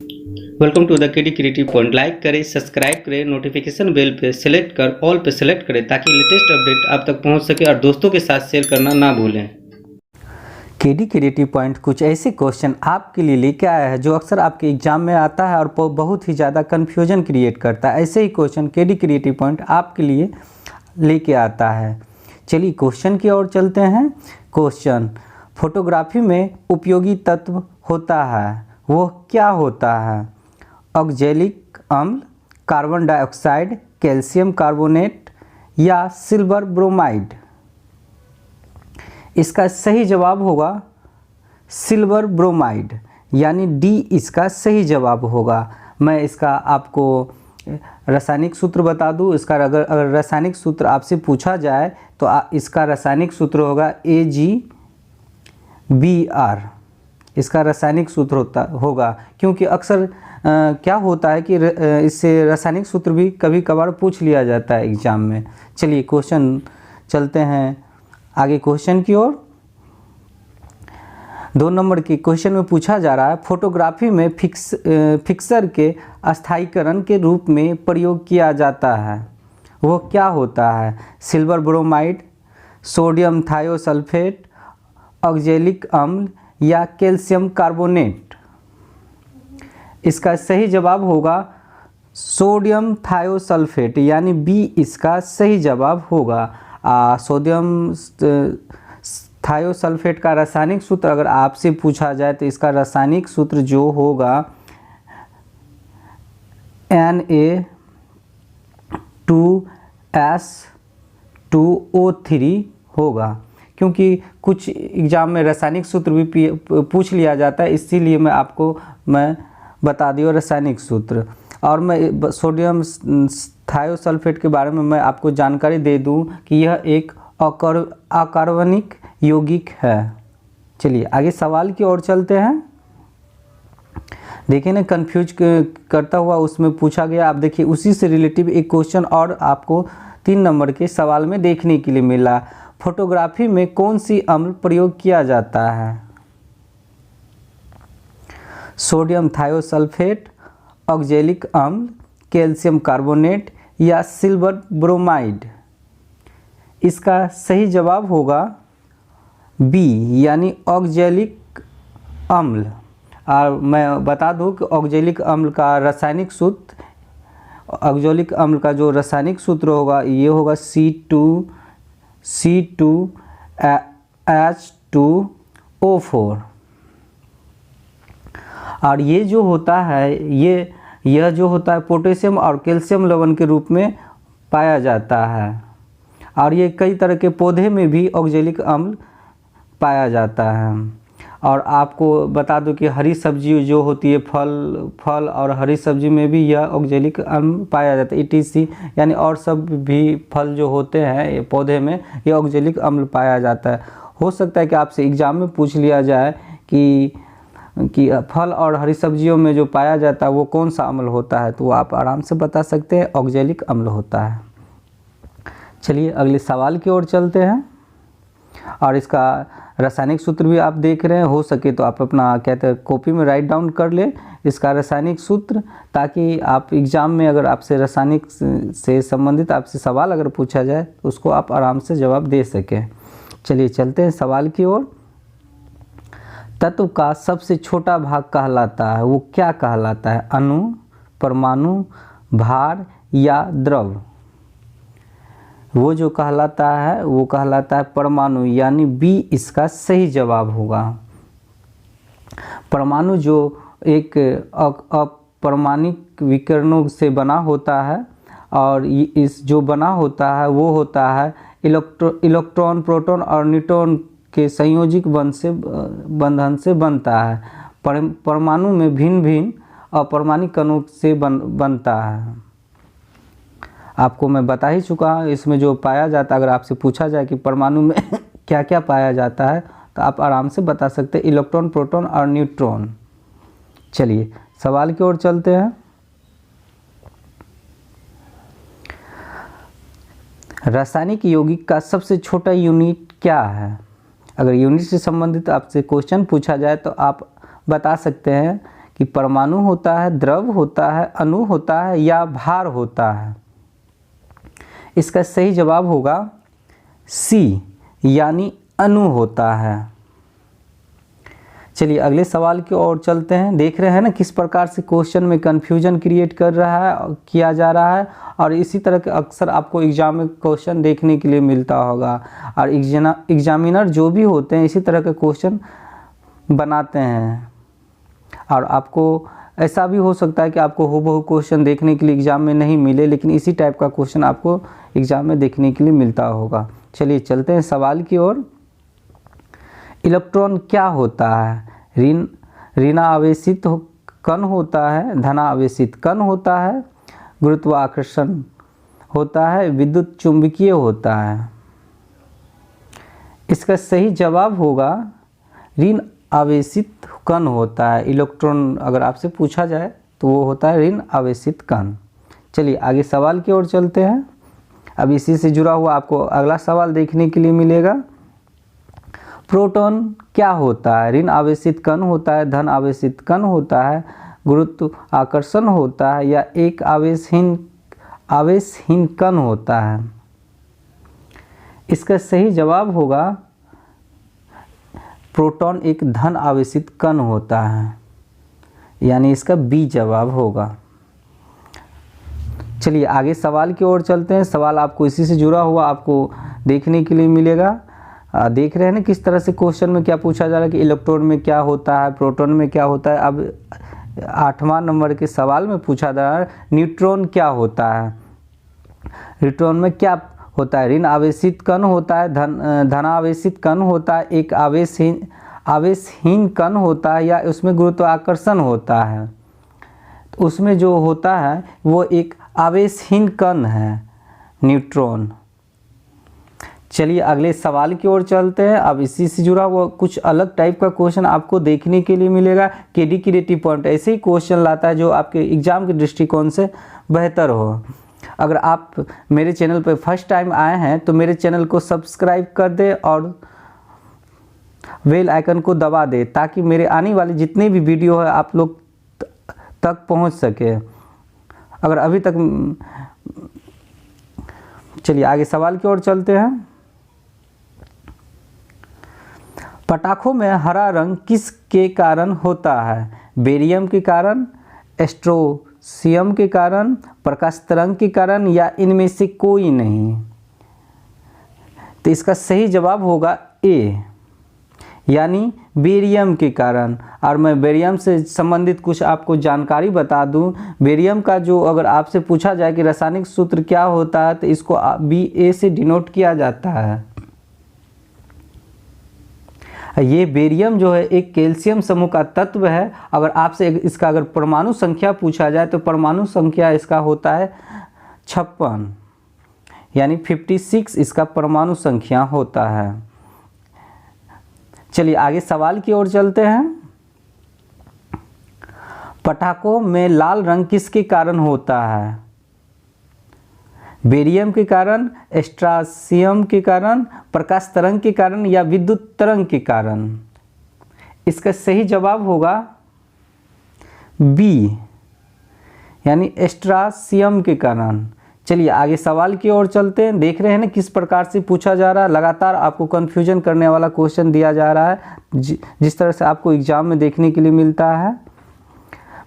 Welcome to the KD creative point. Like करें, subscribe करें, notification bell पे select कर ऑल पे सेलेक्ट करें ताकि लेटेस्ट अपडेट आप तक पहुंच सके और दोस्तों के साथ शेयर करना ना भूलें। केडी क्रिएटिव पॉइंट कुछ ऐसे क्वेश्चन आपके लिए लेके आया है जो अक्सर आपके एग्जाम में आता है और बहुत ही ज़्यादा कन्फ्यूजन क्रिएट करता है। ऐसे ही क्वेश्चन केडी क्रिएटिव पॉइंट आपके लिए लेके आता है। चलिए क्वेश्चन की ओर चलते हैं। क्वेश्चन, फोटोग्राफी में उपयोगी तत्व होता है, वो क्या होता है? ऑक्जेलिक अम्ल, कार्बन डाइऑक्साइड, कैल्शियम कार्बोनेट या सिल्वर ब्रोमाइड? इसका सही जवाब होगा सिल्वर ब्रोमाइड, यानी डी इसका सही जवाब होगा। मैं इसका आपको रासायनिक सूत्र बता दूं। इसका अगर रासायनिक सूत्र आपसे पूछा जाए तो इसका रासायनिक सूत्र होगा AgBr। इसका रासायनिक सूत्र होगा क्योंकि अक्सर क्या होता है कि इससे रासायनिक सूत्र भी कभी कभार पूछ लिया जाता है एग्जाम में। चलिए क्वेश्चन चलते हैं आगे क्वेश्चन की ओर। 2 नंबर के क्वेश्चन में पूछा जा रहा है, फोटोग्राफी में फिक्सर के अस्थायीकरण के रूप में प्रयोग किया जाता है, वो क्या होता है? Silver bromide, sodium thiosulphate, oxalic अम्ल या कैल्शियम कार्बोनेट? इसका सही जवाब होगा सोडियम थायोसल्फेट, यानी बी इसका सही जवाब होगा। सोडियम थायोसल्फेट का रासायनिक सूत्र अगर आपसे पूछा जाए तो इसका रासायनिक सूत्र जो होगा Na2S2O3 होगा। क्योंकि कुछ एग्जाम में रासायनिक सूत्र भी पूछ लिया जाता है, इसीलिए मैं बता दिया रासायनिक सूत्र। और मैं सोडियम थायोसल्फेट के बारे में मैं आपको जानकारी दे दूं कि यह एक अकार्बनिक यौगिक है। चलिए आगे सवाल की ओर चलते हैं। देखिए ना, कंफ्यूज करता हुआ उसमें पूछा गया। आप देखिए उसी से रिलेटिव एक क्वेश्चन और आपको 3 नंबर के सवाल में देखने के लिए मिला। फोटोग्राफी में कौन सी अम्ल प्रयोग किया जाता है? सोडियम थायोसल्फेट, ऑक्जेलिक अम्ल, कैल्शियम कार्बोनेट या सिल्वर ब्रोमाइड? इसका सही जवाब होगा बी, यानी ऑक्जेलिक अम्ल। और मैं बता दूं कि ऑक्जेलिक अम्ल का रासायनिक सूत्र, ऑक्जेलिक अम्ल का जो रासायनिक सूत्र होगा ये होगा C2H2O4। और ये जो होता है यह जो होता है पोटेशियम और कैल्शियम लवण के रूप में पाया जाता है। और ये कई तरह के पौधे में भी ऑक्जेलिक अम्ल पाया जाता है। और आपको बता दूं कि हरी सब्जी जो होती है, फल और हरी सब्जी में भी यह ऑक्जेलिक अम्ल पाया जाता है। ETC यानी और सब भी फल जो होते हैं पौधे में ये ऑक्जेलिक अम्ल पाया जाता है। हो सकता है कि आपसे एग्जाम में पूछ लिया जाए कि फल और हरी सब्जियों में जो पाया जाता है वो कौन सा अम्ल होता है, तो वो आप आराम से बता सकते हैं ऑक्जेलिक अम्ल होता है। चलिए अगले सवाल की ओर चलते हैं। और इसका रासायनिक सूत्र भी आप देख रहे हैं, हो सके तो आप अपना कॉपी में राइट डाउन कर ले इसका रासायनिक सूत्र, ताकि आप एग्जाम में अगर आपसे रासायनिक से संबंधित आपसे सवाल अगर पूछा जाए तो उसको आप आराम से जवाब दे सकें। चलिए चलते हैं सवाल की ओर। तत्व का सबसे छोटा भाग कहलाता है, वो क्या कहलाता है? अणु, परमाणु, भार या द्रव? वो जो कहलाता है वो कहलाता है परमाणु, यानी बी इसका सही जवाब होगा। परमाणु जो एक अपरमाणिक विकिरणों से बना होता है और इस जो बना होता है वो होता है इलेक्ट्रॉन, प्रोटॉन और न्यूट्रॉन के संयोजिक बंधन से बनता है। परमाणु में भिन्न भिन्न अपरमाणिक कणों से बनता है। आपको मैं बता ही चुका हूँ इसमें जो पाया जाता है। अगर आपसे पूछा जाए कि परमाणु में क्या क्या पाया जाता है तो आप आराम से बता सकते हैं इलेक्ट्रॉन, प्रोटॉन और न्यूट्रॉन। चलिए सवाल की ओर चलते हैं। रासायनिक यौगिक का सबसे छोटा यूनिट क्या है? अगर यूनिट से संबंधित आपसे क्वेश्चन पूछा जाए तो आप बता सकते हैं कि परमाणु होता है, द्रव होता है, अणु होता है या भार होता है। इसका सही जवाब होगा सी, यानी अणु होता है। चलिए अगले सवाल की ओर चलते हैं। देख रहे हैं ना किस प्रकार से क्वेश्चन में कन्फ्यूजन क्रिएट किया जा रहा है, और इसी तरह के अक्सर आपको एग्जाम में क्वेश्चन देखने के लिए मिलता होगा। और एग्जामिनर जो भी होते हैं इसी तरह के क्वेश्चन बनाते हैं, और आपको ऐसा भी हो सकता है कि आपको हूबहू क्वेश्चन देखने के लिए एग्ज़ाम में नहीं मिले, लेकिन इसी टाइप का क्वेश्चन आपको एग्ज़ाम में देखने के लिए मिलता होगा। चलिए चलते हैं सवाल की ओर। इलेक्ट्रॉन क्या होता है? ऋणावेशित कण होता है, धनावेशित कण होता है, गुरुत्वाकर्षण होता है, विद्युत चुंबकीय होता है। इसका सही जवाब होगा ऋण आवेशित कण होता है। इलेक्ट्रॉन अगर आपसे पूछा जाए तो वो होता है ऋण आवेशित कण। चलिए आगे सवाल की ओर चलते हैं। अब इसी से जुड़ा हुआ आपको अगला सवाल देखने के लिए मिलेगा। प्रोटॉन क्या होता है? ऋण आवेशित कण होता है, धन आवेशित कण होता है, गुरुत्व आकर्षण होता है या एक आवेशहीन कण होता है। इसका सही जवाब होगा प्रोटॉन एक धन आवेशित कण होता है, यानी इसका बी जवाब होगा। चलिए आगे सवाल की ओर चलते हैं। सवाल आपको इसी से जुड़ा हुआ आपको देखने के लिए मिलेगा। देख रहे हैं ना किस तरह से क्वेश्चन में क्या पूछा जा रहा है कि इलेक्ट्रॉन में क्या होता है, प्रोटॉन में क्या होता है। अब 8वां नंबर के सवाल में पूछा जा रहा है न्यूट्रॉन क्या होता है। न्यूट्रॉन में क्या होता है? ऋण आवेशित कण होता है, धनावेशित कण होता है, एक आवेशहीन कण होता है या उसमें गुरुत्वाकर्षण होता है। तो उसमें जो होता है वो एक आवेशहीन कण है, न्यूट्रॉन। चलिए अगले सवाल की ओर चलते हैं। अब इसी से जुड़ा हुआ कुछ अलग टाइप का क्वेश्चन आपको देखने के लिए मिलेगा। केडी क्रिएटिव पॉइंट ऐसे ही क्वेश्चन लाता है जो आपके एग्जाम के दृष्टिकोण से बेहतर हो। अगर आप मेरे चैनल पर फर्स्ट टाइम आए हैं तो मेरे चैनल को सब्सक्राइब कर दे और बेल आइकन को दबा दे, ताकि मेरे आने वाले जितने भी वीडियो है आप लोग तक पहुंच सके। अगर अभी तक चलिए आगे सवाल की ओर चलते हैं। पटाखों में हरा रंग किसके कारण होता है? बेरियम के कारण, एस्ट्रोसियम के कारण, प्रकाश तरंग के कारण या इनमें से कोई नहीं। तो इसका सही जवाब होगा ए, यानी बेरियम के कारण। और मैं बेरियम से संबंधित कुछ आपको जानकारी बता दूं। बेरियम का जो अगर आपसे पूछा जाए कि रासायनिक सूत्र क्या होता है तो इसको Ba से डिनोट किया जाता है। ये बेरियम जो है एक कैल्शियम समूह का तत्व है। अगर आपसे इसका अगर परमाणु संख्या पूछा जाए तो परमाणु संख्या इसका होता है 56, यानी 56 इसका परमाणु संख्या होता है। चलिए आगे सवाल की ओर चलते हैं। पटाखों में लाल रंग किसके कारण होता है? बेरियम के कारण, एस्ट्रोसियम के कारण, प्रकाश तरंग के कारण या विद्युत तरंग के कारण। इसका सही जवाब होगा बी, यानी एस्ट्रोसियम के कारण। चलिए आगे सवाल की ओर चलते हैं। देख रहे हैं ना किस प्रकार से पूछा जा रहा है। लगातार आपको कन्फ्यूजन करने वाला क्वेश्चन दिया जा रहा है, जिस तरह से आपको एग्जाम में देखने के लिए मिलता है।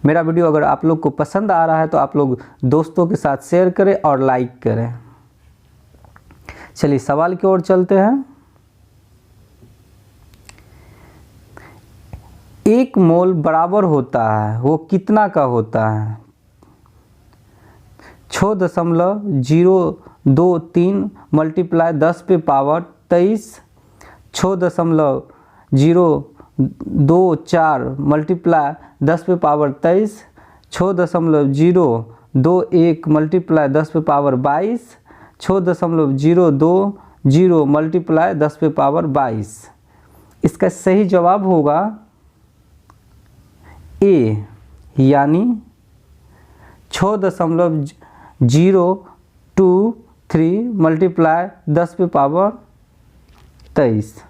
मेरा वीडियो अगर आप लोग को पसंद आ रहा है तो आप लोग दोस्तों के साथ शेयर करें और लाइक करें। चलिए सवाल की ओर चलते हैं। 1 मोल बराबर होता है, वो कितना का होता है? 6.023 मल्टीप्लाई 10 पे पावर 23, 6.024 मल्टीप्लाई 10 पे पावर 23, 6.021 मल्टीप्लाई 10 पे पावर 22, 6.020 मल्टीप्लाई 10 पे पावर 22। इसका सही जवाब होगा ए, यानी 6.023 मल्टीप्लाई 10 पे पावर 23।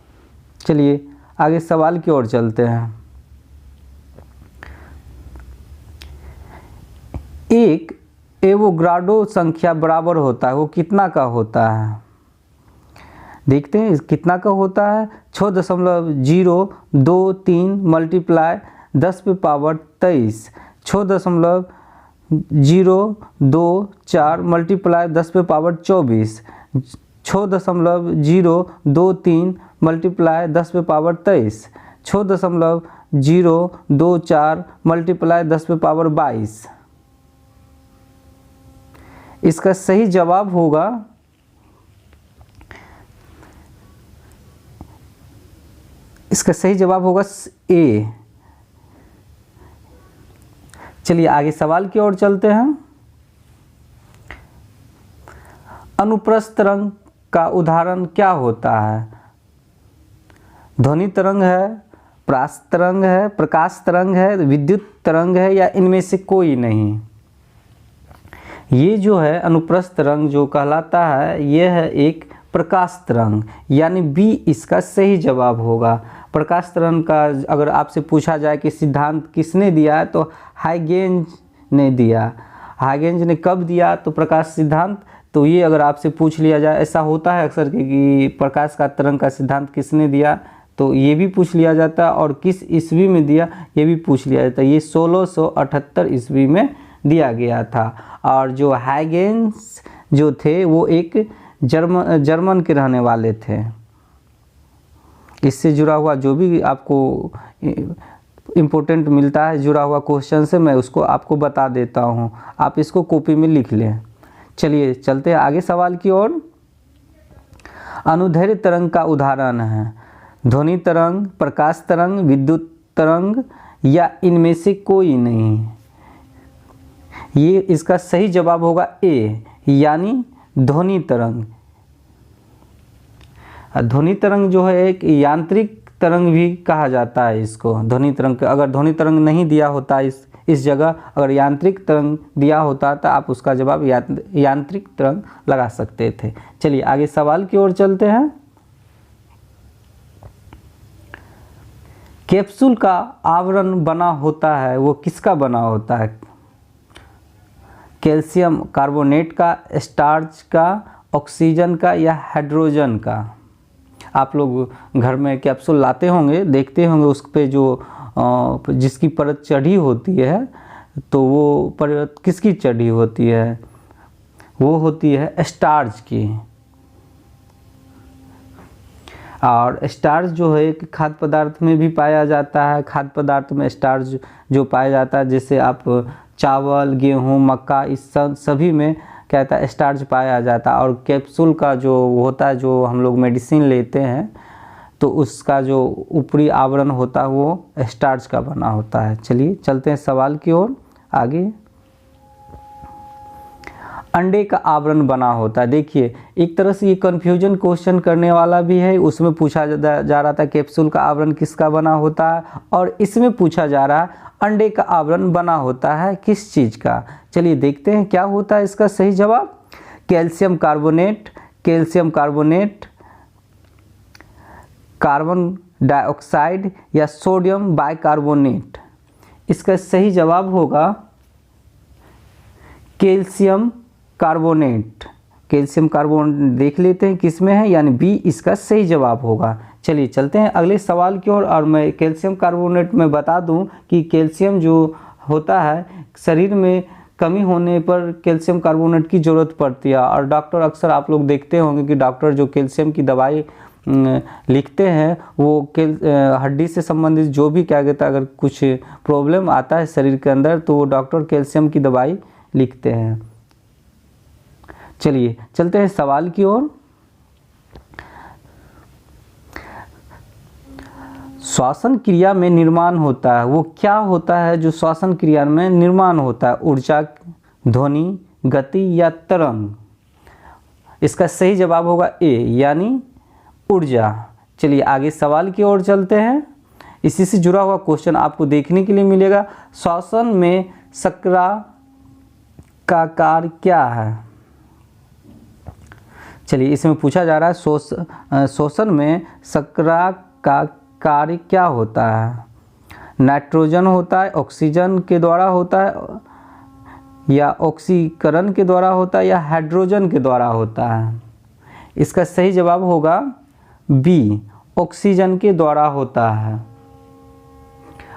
चलिए आगे सवाल की ओर चलते हैं। एक एवोगाड्रो संख्या बराबर होता है वो कितना का होता है? देखते हैं कितना का होता है। 6.023 मल्टीप्लाई 10 पे पावर 23, 6.024 मल्टीप्लाई 10 पे पावर 24, 6.023 मल्टीप्लाई 10 पे पावर 23, 6.024 मल्टीप्लाई 10 पे पावर 22। इसका सही जवाब होगा ए। चलिए आगे सवाल की ओर चलते हैं। अनुप्रस्थ तरंग का उदाहरण क्या होता है? ध्वनि तरंग है, परास्त तरंग है, प्रकाश तरंग है, विद्युत तरंग है, या इनमें से कोई नहीं? ये जो है अनुप्रस्थ तरंग जो कहलाता है यह है एक प्रकाश तरंग, यानी बी इसका सही जवाब होगा। प्रकाश तरंग का अगर आपसे पूछा जाए कि सिद्धांत किसने दिया है तो हाइगेंस ने दिया। हाइगेंस ने कब दिया तो प्रकाश सिद्धांत, तो ये अगर आपसे पूछ लिया जाए, ऐसा होता है अक्सर कि प्रकाश का तरंग का सिद्धांत किसने दिया, तो ये भी पूछ लिया जाता है, और किस ईस्वी में दिया ये भी पूछ लिया जाता है। ये 1678 ईस्वी में दिया गया था। और जो हाइगेंस जो थे वो एक जर्मन के रहने वाले थे। इससे जुड़ा हुआ जो भी आपको इम्पोर्टेंट मिलता है जुड़ा हुआ क्वेश्चन से, मैं उसको आपको बता देता हूँ, आप इसको कॉपी में लिख लें। चलिए चलते हैं आगे सवाल की ओर। अनुदैर्ध्य तरंग का उदाहरण है ध्वनि तरंग, प्रकाश तरंग, विद्युत तरंग, या इनमें से कोई नहीं? ये इसका सही जवाब होगा ए, यानी ध्वनि तरंग। ध्वनि तरंग जो है एक यांत्रिक तरंग भी कहा जाता है इसको। ध्वनि तरंग, अगर ध्वनि तरंग नहीं दिया होता इस जगह, अगर यांत्रिक तरंग दिया होता तो आप उसका जवाब यांत्रिक तरंग लगा सकते थे। चलिए आगे सवाल की ओर चलते हैं। कैप्सूल का आवरण बना होता है वो किसका बना होता है? कैल्शियम कार्बोनेट का, स्टार्च का, ऑक्सीजन का, या हाइड्रोजन का? आप लोग घर में कैप्सूल लाते होंगे, देखते होंगे उस पे जो जिसकी परत चढ़ी होती है, तो वो परत किसकी चढ़ी होती है? वो होती है स्टार्च की। और स्टार्च जो है कि खाद्य पदार्थ में भी पाया जाता है। खाद्य पदार्थ में स्टार्च जो पाया जाता है, जैसे आप चावल, गेहूँ, मक्का, इस सभी में क्या होता है स्टार्च पाया जाता है। और कैप्सूल का जो होता है, जो हम लोग मेडिसिन लेते हैं, तो उसका जो ऊपरी आवरण होता है वो स्टार्च का बना होता है। चलिए चलते हैं सवाल की ओर आगे। अंडे का आवरण बना होता है। देखिए एक तरह से ये कन्फ्यूजन क्वेश्चन करने वाला भी है। उसमें पूछा जा रहा था कैप्सूल का आवरण किसका बना होता है, और इसमें पूछा जा रहा है अंडे का आवरण बना होता है किस चीज़ का। चलिए देखते हैं क्या होता है इसका सही जवाब। Calcium carbonate, calcium carbonate, carbon dioxide, या सोडियम बाइकार्बोनेट? इसका सही जवाब होगा कैल्शियम कार्बोनेट। कैल्शियम कार्बोनेट देख लेते हैं किस में है, यानी बी इसका सही जवाब होगा। चलिए चलते हैं अगले सवाल की ओर। और मैं कैल्शियम कार्बोनेट में बता दूं कि कैल्शियम जो होता है शरीर में कमी होने पर कैल्शियम कार्बोनेट की ज़रूरत पड़ती है। और डॉक्टर अक्सर आप लोग देखते होंगे कि डॉक्टर जो कैल्शियम की दवाई लिखते हैं वो हड्डी से संबंधित जो भी क्या कहता है, अगर कुछ प्रॉब्लम आता है शरीर के अंदर, तो वो डॉक्टर कैल्शियम की दवाई लिखते हैं। चलिए चलते हैं सवाल की ओर। श्वसन क्रिया में निर्माण होता है वो क्या होता है जो श्वसन क्रिया में निर्माण होता है? ऊर्जा, ध्वनि, गति, या तरंग? इसका सही जवाब होगा ए, यानी ऊर्जा। चलिए आगे सवाल की ओर चलते हैं। इसी से जुड़ा हुआ क्वेश्चन आपको देखने के लिए मिलेगा। श्वसन में शर्करा का कार्य क्या है? चलिए इसमें पूछा जा रहा है श्वसन में शर्करा का कार्य क्या होता है? नाइट्रोजन होता है, ऑक्सीजन के द्वारा होता है, या ऑक्सीकरण के द्वारा होता है या हाइड्रोजन के द्वारा होता है? इसका सही जवाब होगा बी, ऑक्सीजन के द्वारा होता है।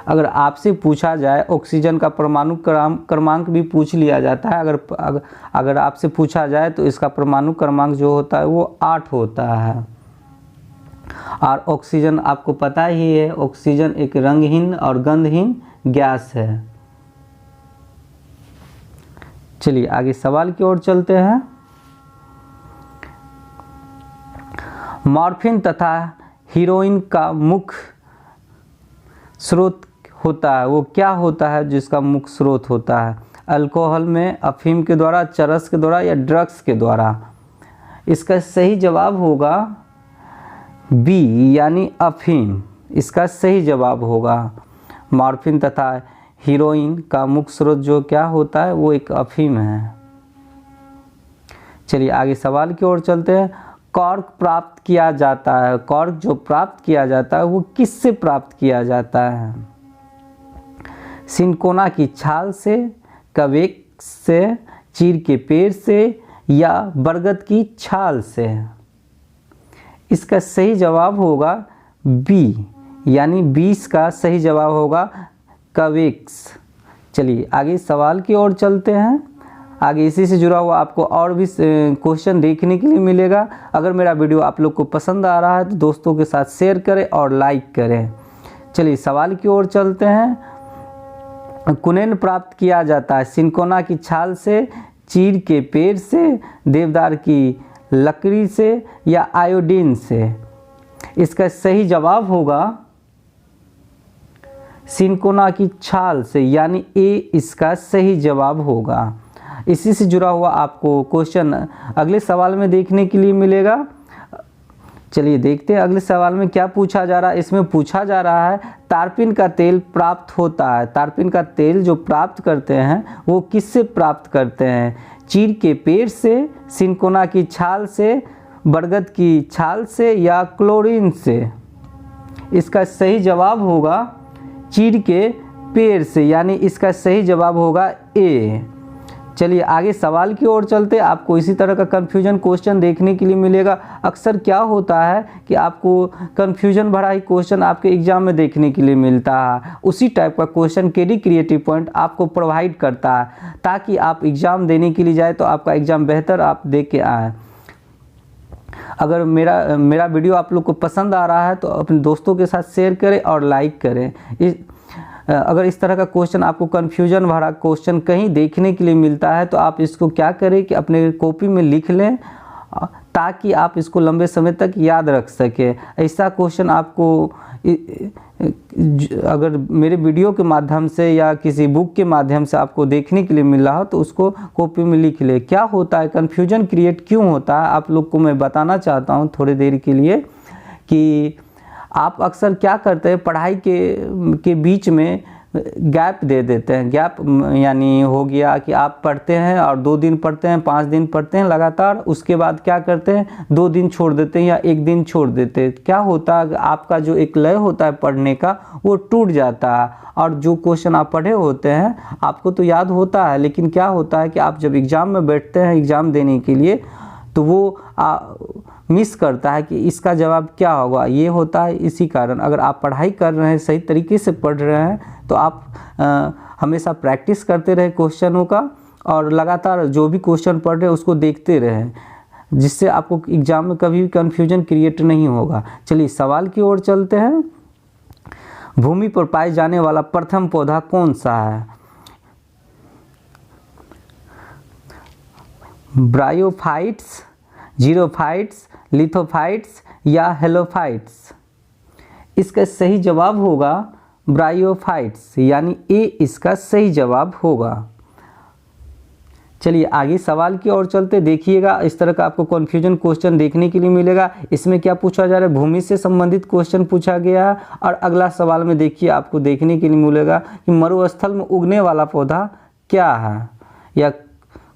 अगर आपसे पूछा जाए, ऑक्सीजन का परमाणु क्रमांक भी पूछ लिया जाता है। अगर आपसे पूछा जाए तो इसका परमाणु क्रमांक जो होता है वो 8 होता है। और ऑक्सीजन आपको पता ही है, ऑक्सीजन एक रंगहीन और गंधहीन गैस है। चलिए आगे सवाल की ओर चलते हैं। मॉर्फिन तथा हीरोइन का मुख्य स्रोत होता है, वो क्या होता है जिसका मुख्य स्रोत होता है? अल्कोहल में, अफीम के द्वारा, चरस के द्वारा या ड्रग्स के द्वारा? इसका सही जवाब होगा बी, यानी अफीम। इसका सही जवाब होगा। मॉर्फिन तथा हीरोइन का मुख्य स्रोत जो क्या होता है वो एक अफीम है। चलिए आगे सवाल की ओर चलते हैं। कॉर्क प्राप्त किया जाता है, कॉर्क जो प्राप्त किया जाता है वो किससे प्राप्त किया जाता है? सिनकोना की छाल से, कवेक्स से, चीड़ के पेड़ से या बरगद की छाल से? इसका सही जवाब होगा बी, यानी 20 का सही जवाब होगा कवेक्स। चलिए आगे सवाल की ओर चलते हैं। आगे इसी से जुड़ा हुआ आपको और भी क्वेश्चन देखने के लिए मिलेगा। अगर मेरा वीडियो आप लोग को पसंद आ रहा है तो दोस्तों के साथ शेयर करें और लाइक करें। चलिए सवाल की ओर चलते हैं। कुनेन प्राप्त किया जाता है सिनकोना की छाल से, चीड़ के पेड़ से, देवदार की लकड़ी से या आयोडीन से? इसका सही जवाब होगा सिनकोना की छाल से, यानी ए इसका सही जवाब होगा। इसी से जुड़ा हुआ आपको क्वेश्चन अगले सवाल में देखने के लिए मिलेगा। चलिए देखते हैं अगले सवाल में क्या पूछा जा रहा है। इसमें पूछा जा रहा है तारपीन का तेल प्राप्त होता है, तारपीन का तेल जो प्राप्त करते हैं वो किससे प्राप्त करते हैं? चीड़ के पेड़ से, सिनकोना की छाल से, बरगद की छाल से या क्लोरीन से? इसका सही जवाब होगा चीड़ के पेड़ से, यानी इसका सही जवाब होगा ए। चलिए आगे सवाल की ओर चलते। आपको इसी तरह का कन्फ्यूजन क्वेश्चन देखने के लिए मिलेगा। अक्सर क्या होता है कि आपको कन्फ्यूजन भरा ही क्वेश्चन आपके एग्जाम में देखने के लिए मिलता है। उसी टाइप का क्वेश्चन केडी क्रिएटिव पॉइंट आपको प्रोवाइड करता है ताकि आप एग्ज़ाम देने के लिए जाए तो आपका एग्ज़ाम बेहतर आप दे के आएँ। अगर मेरा वीडियो आप लोग को पसंद आ रहा है तो अपने दोस्तों के साथ शेयर करें और लाइक करें। अगर इस तरह का क्वेश्चन आपको कन्फ्यूजन भरा क्वेश्चन कहीं देखने के लिए मिलता है तो आप इसको क्या करें कि अपने कॉपी में लिख लें ताकि आप इसको लंबे समय तक याद रख सकें। ऐसा क्वेश्चन आपको अगर मेरे वीडियो के माध्यम से या किसी बुक के माध्यम से आपको देखने के लिए मिल रहा हो तो उसको कॉपी में लिख ले। क्या होता है, कन्फ्यूजन क्रिएट क्यों होता है, आप लोग को मैं बताना चाहता हूँ थोड़ी देर के लिए कि आप अक्सर क्या करते हैं, पढ़ाई के बीच में गैप दे देते हैं। गैप यानी हो गया कि आप पढ़ते हैं और 2 दिन पढ़ते हैं, 5 दिन पढ़ते हैं लगातार, उसके बाद क्या करते हैं 2 दिन छोड़ देते हैं या 1 दिन छोड़ देते हैं। क्या होता है, आपका जो एक लय होता है पढ़ने का वो टूट जाता है और जो क्वेश्चन आप पढ़े होते हैं आपको तो याद होता है, लेकिन क्या होता है कि आप जब एग्ज़ाम में बैठते हैं एग्ज़ाम देने के लिए तो वो मिस करता है कि इसका जवाब क्या होगा। ये होता है इसी कारण। अगर आप पढ़ाई कर रहे हैं, सही तरीके से पढ़ रहे हैं तो आप हमेशा प्रैक्टिस करते रहे क्वेश्चनों का और लगातार जो भी क्वेश्चन पढ़ रहे हैं उसको देखते रहें, जिससे आपको एग्ज़ाम में कभी भी कन्फ्यूजन क्रिएट नहीं होगा। चलिए सवाल की ओर चलते हैं। भूमि पर पाए जाने वाला प्रथम पौधा कौन सा है? ब्रायोफाइट्स, जीरोफाइट्स, लिथोफाइट्स या हेलोफाइट्स? इसका सही जवाब होगा ब्रायोफाइट्स, यानी ए इसका सही जवाब होगा। चलिए आगे सवाल की ओर चलते। देखिएगा इस तरह का आपको कन्फ्यूजन क्वेश्चन देखने के लिए मिलेगा। इसमें क्या पूछा जा रहा है, भूमि से संबंधित क्वेश्चन पूछा गया है। और अगला सवाल में देखिए आपको देखने के लिए मिलेगा कि मरुस्थल में उगने वाला पौधा क्या है या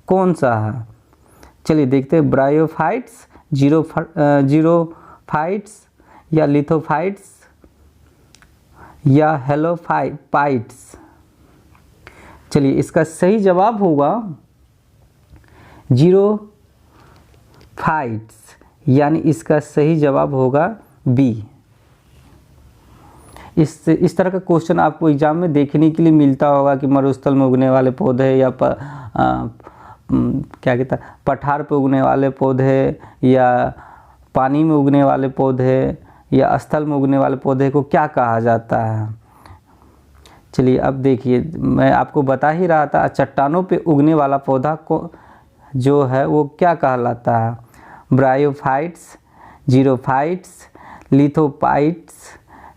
कौन सा है। चलिए देखते हैं, ब्रायोफाइट्स, जीरोफाइट्स या लिथोफाइट्स या हेलोफाइट्स? चलिए इसका सही जवाब होगा जीरोफाइट्स, यानी इसका सही जवाब होगा बी। इस तरह का क्वेश्चन आपको एग्जाम में देखने के लिए मिलता होगा कि मरुस्थल में उगने वाले पौधे या क्या कहता है पठार पे उगने वाले पौधे या पानी में उगने वाले पौधे या स्थल में उगने वाले पौधे को क्या कहा जाता है। चलिए अब देखिए, मैं आपको बता ही रहा था चट्टानों पे उगने वाला पौधा को जो है वो क्या कहलाता है, ब्रायोफाइट्स, जीरोफाइट्स, लिथोफाइट्स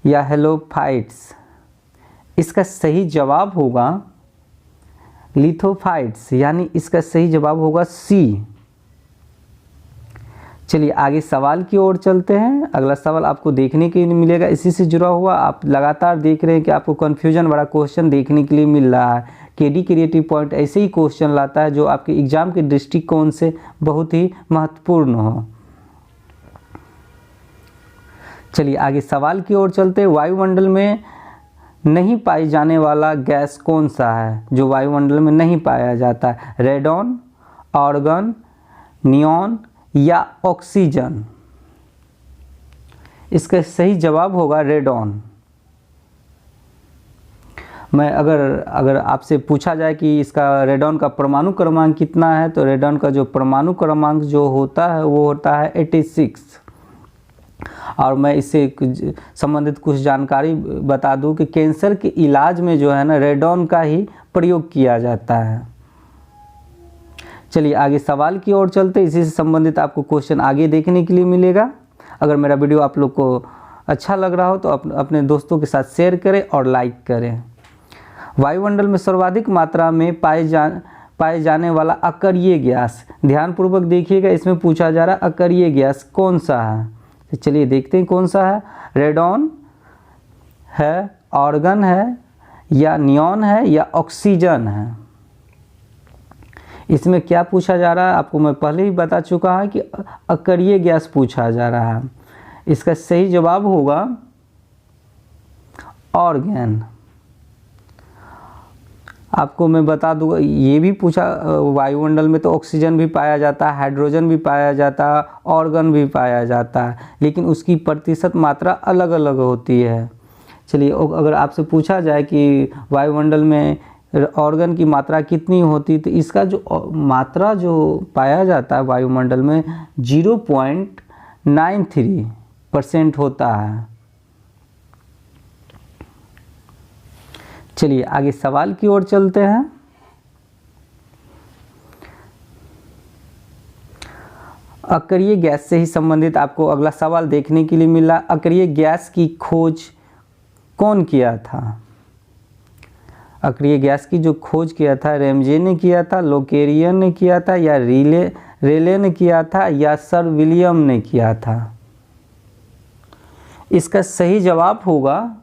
या हेलोफाइट्स। इसका सही जवाब होगा लिथोफाइट्स, यानी इसका सही जवाब होगा सी। चलिए आगे सवाल की ओर चलते हैं। अगला सवाल आपको देखने के लिए मिलेगा इसी से जुड़ा हुआ। आप लगातार देख रहे हैं कि आपको कन्फ्यूजन वाला क्वेश्चन देखने के लिए मिल रहा है। केडी क्रिएटिव पॉइंट ऐसे ही क्वेश्चन लाता है जो आपके एग्जाम के दृष्टिकोण से बहुत ही महत्वपूर्ण हो। चलिए आगे सवाल की ओर चलते हैं। वायुमंडल में नहीं पाई जाने वाला गैस कौन सा है, जो वायुमंडल में नहीं पाया जाता है, रेडॉन, आर्गन, नियॉन या ऑक्सीजन। इसका सही जवाब होगा रेडॉन। मैं अगर आपसे पूछा जाए कि इसका रेडॉन का परमाणु क्रमांक कितना है, तो रेडॉन का जो परमाणु क्रमांक जो होता है वो होता है 86। और मैं इससे संबंधित कुछ जानकारी बता दूं कि कैंसर के इलाज में जो है ना रेडॉन का ही प्रयोग किया जाता है। चलिए आगे सवाल की ओर चलते, इसी से संबंधित आपको क्वेश्चन आगे देखने के लिए मिलेगा। अगर मेरा वीडियो आप लोग को अच्छा लग रहा हो तो अपने दोस्तों के साथ शेयर करें और लाइक करें। वायुमंडल में सर्वाधिक मात्रा में पाए जाने वाला अकरीय गैस, ध्यानपूर्वक देखिएगा, इसमें पूछा जा रहा है अकरीय गैस कौन सा है। तो चलिए देखते हैं कौन सा है। रेडॉन है, आर्गन है या नियॉन है या ऑक्सीजन है। इसमें क्या पूछा जा रहा है आपको मैं पहले ही बता चुका है कि अकरीय गैस पूछा जा रहा है। इसका सही जवाब होगा ऑर्गन। आपको मैं बता दूंगा, ये भी पूछा वायुमंडल में तो ऑक्सीजन भी पाया जाता है, हाइड्रोजन भी पाया जाता है, ऑर्गन भी पाया जाता है, लेकिन उसकी प्रतिशत मात्रा अलग अलग होती है। चलिए अगर आपसे पूछा जाए कि वायुमंडल में ऑर्गन की मात्रा कितनी होती, तो इसका जो मात्रा जो पाया जाता है वायुमंडल में 0.93% होता है। चलिए आगे सवाल की ओर चलते हैं। अकरीय गैस से ही संबंधित आपको अगला सवाल देखने के लिए मिला। अकरीय गैस की खोज कौन किया था? अकरीय गैस की जो खोज किया था रैमजे ने किया था, लोकेरियन ने किया था या रेले ने किया था या सर विलियम ने किया था। इसका सही जवाब होगा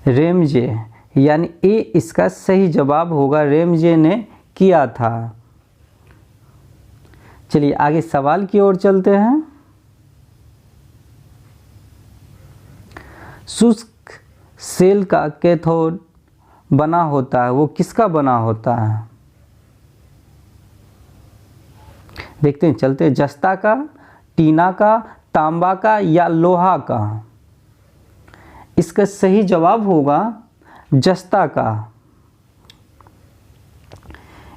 रैमजे, यानी ए इसका सही जवाब होगा, रैमजे ने किया था। चलिए आगे सवाल की ओर चलते हैं। शुष्क सेल का कैथोड बना होता है, वो किसका बना होता है? देखते हैं, चलते हैं। जस्ता का, टीना का, तांबा का या लोहा का। इसका सही जवाब होगा जस्ता का।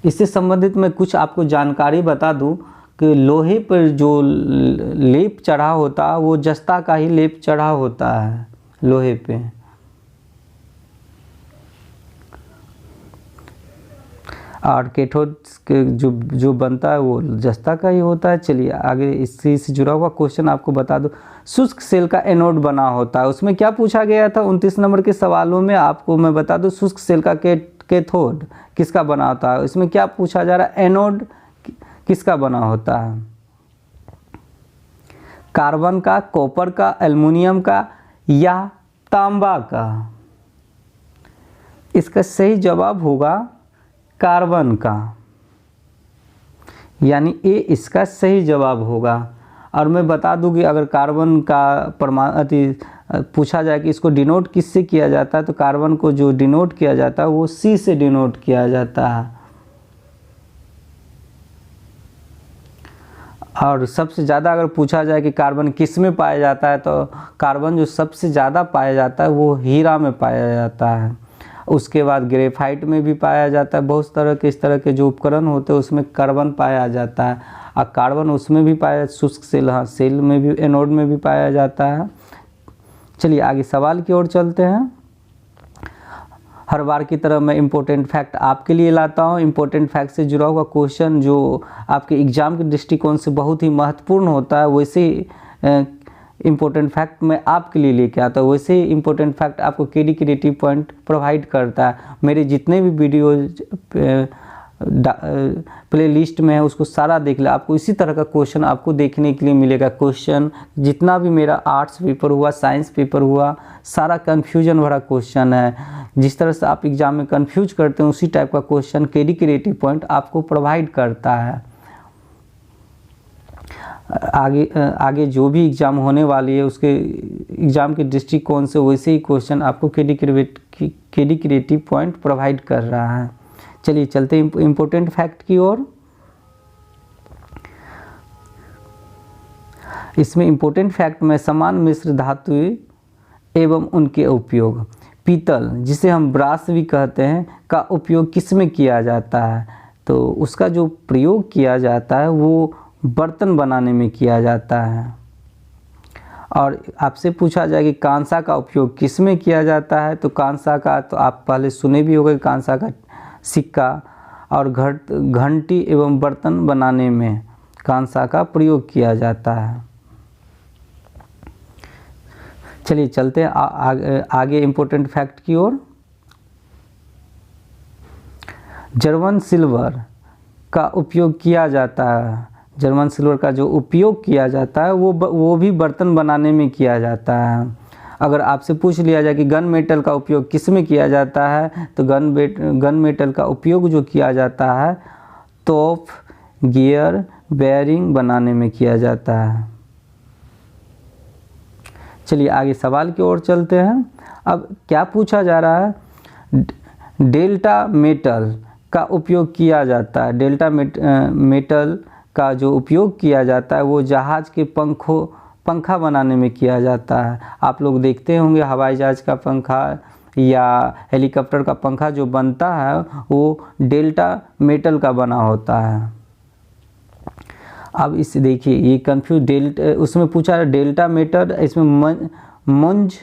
इससे संबंधित मैं कुछ आपको जानकारी बता दूं कि लोहे पर जो लेप चढ़ा होता है वो जस्ता का ही लेप चढ़ा होता है लोहे पे। और कैथोड के जो बनता है वो जस्ता का ही होता है। चलिए आगे इसी से जुड़ा हुआ क्वेश्चन आपको बता दूं। शुष्क सेल का एनोड बना होता है, उसमें क्या पूछा गया था 29 नंबर के सवालों में, आपको मैं बता दूं शुष्क सेल का कैथोड किसका बना होता है। इसमें क्या पूछा जा रहा है, एनोड किसका बना होता है? कार्बन का, कॉपर का, एल्युमिनियम का या तांबा का। इसका सही जवाब होगा कार्बन का, यानी ए इसका सही जवाब होगा। और मैं बता दूं कि अगर कार्बन का पूछा जाए कि इसको डिनोट किससे किया जाता है, तो कार्बन को जो डिनोट किया जाता है वो C से डिनोट किया जाता है। और सबसे ज़्यादा अगर पूछा जाए कि कार्बन किस में पाया जाता है, तो कार्बन जो सबसे ज़्यादा पाया जाता है वो हीरा में पाया जाता है। उसके बाद ग्रेफाइट में भी पाया जाता है। बहुत तरह के इस तरह के जो उपकरण होते हैं उसमें कार्बन पाया जाता है। और कार्बन उसमें भी पाया, शुष्क सेल, हाँ सेल में भी, एनोड में भी पाया जाता है। चलिए आगे सवाल की ओर चलते हैं। हर बार की तरह मैं इम्पोर्टेंट फैक्ट आपके लिए लाता हूँ। इम्पोर्टेंट फैक्ट से जुड़ा हुआ क्वेश्चन जो आपके एग्ज़ाम के दृष्टिकोण से बहुत ही महत्वपूर्ण होता है, वैसे इम्पोर्टेंट फैक्ट मैं आपके लिए लेके आता हूँ। वैसे ही इम्पोर्टेंट फैक्ट आपको केडी क्रिएटिव पॉइंट प्रोवाइड करता है। मेरे जितने भी वीडियो प्ले लिस्ट में है उसको सारा देख ले, आपको इसी तरह का क्वेश्चन आपको देखने के लिए मिलेगा। क्वेश्चन जितना भी मेरा आर्ट्स पेपर हुआ, साइंस पेपर हुआ, सारा कन्फ्यूजन भरा क्वेश्चन है। जिस तरह से आप एग्जाम में कन्फ्यूज करते हैं उसी टाइप का क्वेश्चन केडी क्रिएटिव पॉइंट आपको प्रोवाइड करता है। आगे जो भी एग्ज़ाम होने वाली है उसके एग्ज़ाम के दृष्टिकोण से वैसे ही क्वेश्चन आपको केडी क्रिएटिव पॉइंट प्रोवाइड कर रहा है। चलिए चलते हैं इम्पोर्टेंट फैक्ट की ओर। इसमें इम्पोर्टेंट फैक्ट में समान मिश्र धातुएं एवं उनके उपयोग, पीतल जिसे हम ब्रास भी कहते हैं का उपयोग किस में किया जाता है, तो उसका जो प्रयोग किया जाता है वो बर्तन बनाने में किया जाता है। और आपसे पूछा जाए कि कांसा का उपयोग किस में किया जाता है, तो कांसा का तो आप पहले सुने भी होंगे, कांसा का सिक्का और घंटी एवं बर्तन बनाने में कांसा का प्रयोग किया जाता है। चलिए चलते हैं आगे इम्पोर्टेंट फैक्ट की ओर। जर्मन सिल्वर का उपयोग किया जाता है। जर्मन सिल्वर का जो उपयोग किया जाता है वो भी बर्तन बनाने में किया जाता है। अगर आपसे पूछ लिया जाए कि गन मेटल का उपयोग किस में किया जाता है, तो गन मेटल का उपयोग जो किया जाता है तोप, गियर, बेयरिंग बनाने में किया जाता है। चलिए आगे सवाल की ओर चलते हैं। अब क्या पूछा जा रहा है, डेल्टा मेटल का उपयोग किया जाता है। डेल्टा मेटल का जो उपयोग किया जाता है वो जहाज़ के पंखा बनाने में किया जाता है। आप लोग देखते होंगे हवाई जहाज़ का पंखा या हेलीकॉप्टर का पंखा जो बनता है वो डेल्टा मेटल का बना होता है। अब इस देखिए ये कंफ्यूज उसमें पूछा डेल्टा मेटल, इसमें मुंज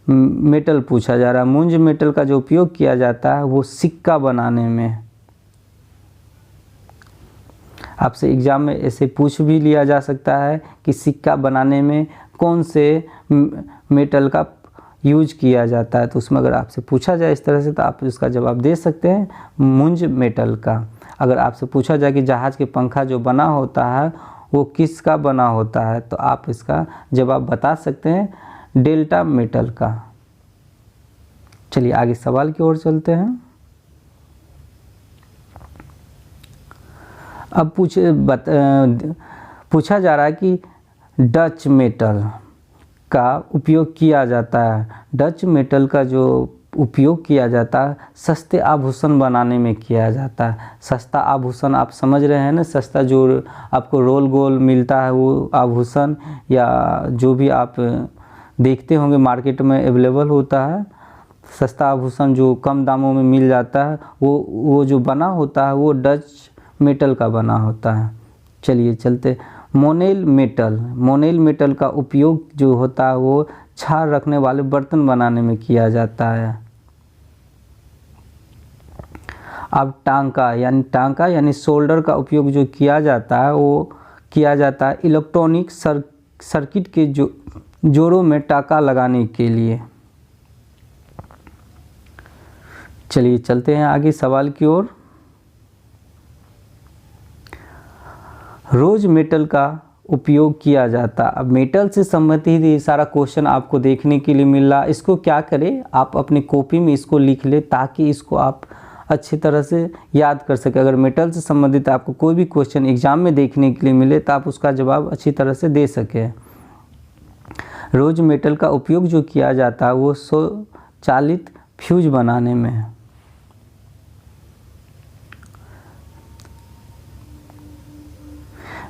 मेटल पूछा जा रहा है। मुंज मेटल का जो उपयोग किया जाता है वो सिक्का बनाने में। आपसे एग्ज़ाम में ऐसे पूछ भी लिया जा सकता है कि सिक्का बनाने में कौन से मेटल का यूज किया जाता है, तो उसमें अगर आपसे पूछा जाए इस तरह से तो आप उसका जवाब दे सकते हैं मुंज मेटल का। अगर आपसे पूछा जाए कि जहाज़ के पंखा जो बना होता है वो किसका बना होता है, तो आप इसका जवाब बता सकते हैं डेल्टा मेटल का। चलिए आगे सवाल की ओर चलते हैं। अब पूछा जा रहा है कि डच मेटल का उपयोग किया जाता है। डच मेटल का जो उपयोग किया जाता है सस्ते आभूषण बनाने में किया जाता है। सस्ता आभूषण आप समझ रहे हैं ना, सस्ता जो आपको रोल गोल मिलता है वो आभूषण, या जो भी आप देखते होंगे मार्केट में अवेलेबल होता है सस्ता आभूषण जो कम दामों में मिल जाता है, वो जो बना होता है वो डच मेटल का बना होता है। चलिए चलते मोनेल मेटल का उपयोग जो होता है वो छार रखने वाले बर्तन बनाने में किया जाता है। अब टांका यानी सोल्डर का उपयोग जो किया जाता है वो किया जाता है इलेक्ट्रॉनिक सर्किट के जोड़ों में टांका लगाने के लिए। चलिए चलते हैं आगे सवाल की ओर। रोज मेटल का उपयोग किया जाता। अब मेटल से संबंधित ये सारा क्वेश्चन आपको देखने के लिए मिल रहा। इसको क्या करें, आप अपनी कॉपी में इसको लिख ले ताकि इसको आप अच्छी तरह से याद कर सके। अगर मेटल से संबंधित आपको कोई भी क्वेश्चन एग्जाम में देखने के लिए मिले तो आप उसका जवाब अच्छी तरह से दे सके। रोज मेटल का उपयोग जो किया जाता है वो स्वचालित फ्यूज बनाने में है।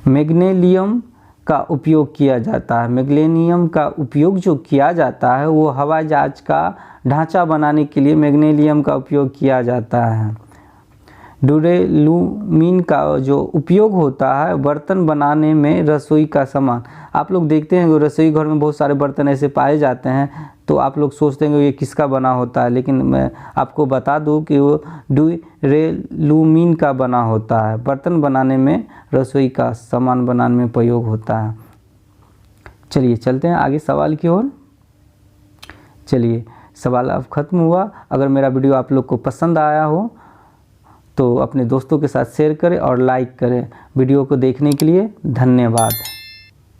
मैग्नीशियम का उपयोग किया जाता है। मैग्नीशियम का उपयोग जो किया जाता है वो हवाई जहाज का ढांचा बनाने के लिए मैग्नीशियम का उपयोग किया जाता है। ड्यूरेलुमिन का जो उपयोग होता है बर्तन बनाने में, रसोई का सामान। आप लोग देखते हैं कि रसोई घर में बहुत सारे बर्तन ऐसे पाए जाते हैं, तो आप लोग सोचते हैं कि ये किसका बना होता है, लेकिन मैं आपको बता दूं कि वो ड्यूरेलुमिन का बना होता है। बर्तन बनाने में, रसोई का सामान बनाने में प्रयोग होता है। चलिए चलते हैं आगे सवाल की ओर। चलिए सवाल अब ख़त्म हुआ। अगर मेरा वीडियो आप लोग को पसंद आया हो तो अपने दोस्तों के साथ शेयर करें और लाइक करें। वीडियो को देखने के लिए धन्यवाद।